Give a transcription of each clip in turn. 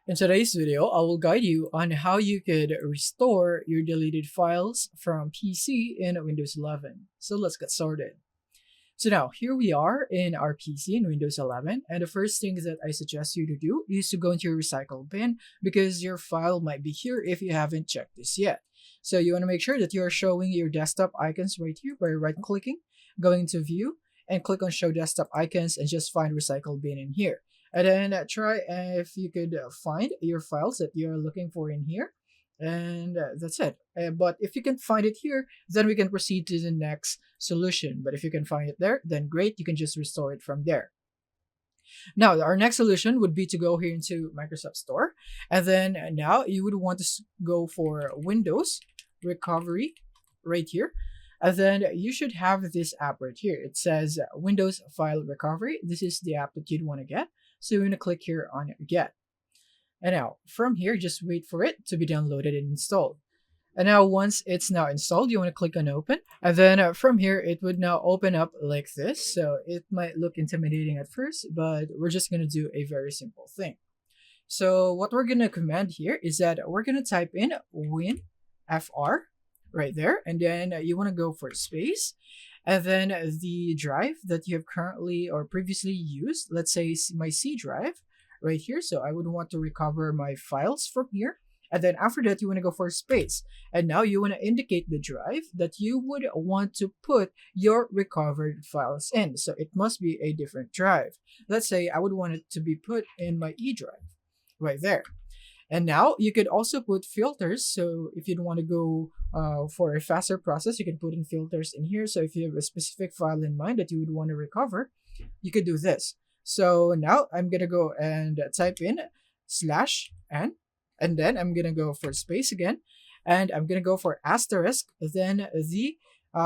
In today's video, I will guide you on how you could restore your deleted files from PC in Windows 11. So let's get started. So now, here we are in our PC in Windows 11, and the first thing that I suggest you to do is to go into your recycle bin because your file might be here if you haven't checked this yet. So you want to make sure that you are showing your desktop icons right here by right-clicking, going to View, and click on Show Desktop Icons and just find Recycle Bin in here. And then try if you could find your files that you're looking for in here. And that's it. But if you can find it here, then we can proceed to the next solution. But if you can find it there, then great, you can just restore it from there. Now, our next solution would be to go here into Microsoft Store. And then now you would want to go for Windows Recovery right here. And then you should have this app right here. It says Windows File Recovery. This is the app that you'd want to get. So you're going to click here on Get. And now from here, just wait for it to be downloaded and installed. And now once it's now installed, you want to click on open. And then from here, it would now open up like this. So it might look intimidating at first, but we're just going to do a very simple thing. So what we're going to command here is that we're going to type in WinFR right there. And then you want to go for space. And then the drive that you have currently or previously used, let's say my C drive right here. So I would want to recover my files from here. And then after that, you want to go for space. And now you want to indicate the drive that you would want to put your recovered files in. So it must be a different drive. Let's say I would want it to be put in my E drive right there. And now you could also put filters. So if you'd want to go for a faster process, you can put in filters in here. So if you have a specific file in mind that you would want to recover, you could do this. So now I'm going to go and type in /n, and then I'm going to go for space again, and I'm going to go for asterisk, then the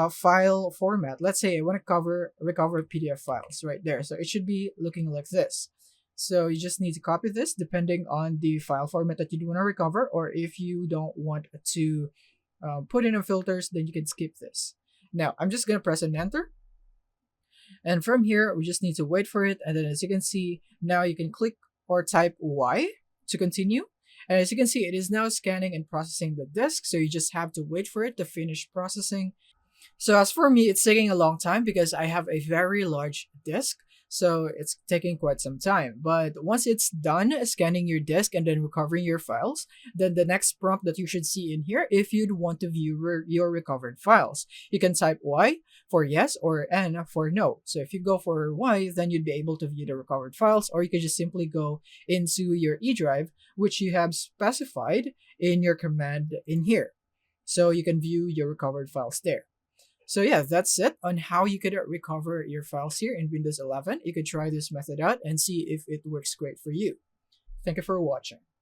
file format. Let's say I want to recover PDF files right there. So it should be looking like this. So you just need to copy this depending on the file format that you do want to recover, or if you don't want to put in filters, then you can skip this. Now I'm just going to press an enter. And from here, we just need to wait for it. And then as you can see, now you can click or type Y to continue. And as you can see, it is now scanning and processing the disk. So you just have to wait for it to finish processing. So as for me, it's taking a long time because I have a very large disk. So it's taking quite some time. But once it's done scanning your disk and then recovering your files, then the next prompt that you should see in here, if you'd want to view your recovered files, you can type Y for yes or N for no. So if you go for Y, then you'd be able to view the recovered files, or you could just simply go into your E drive, which you have specified in your command in here. So you can view your recovered files there. So yeah, that's it on how you could recover your files here in Windows 11. You could try this method out and see if it works great for you. Thank you for watching.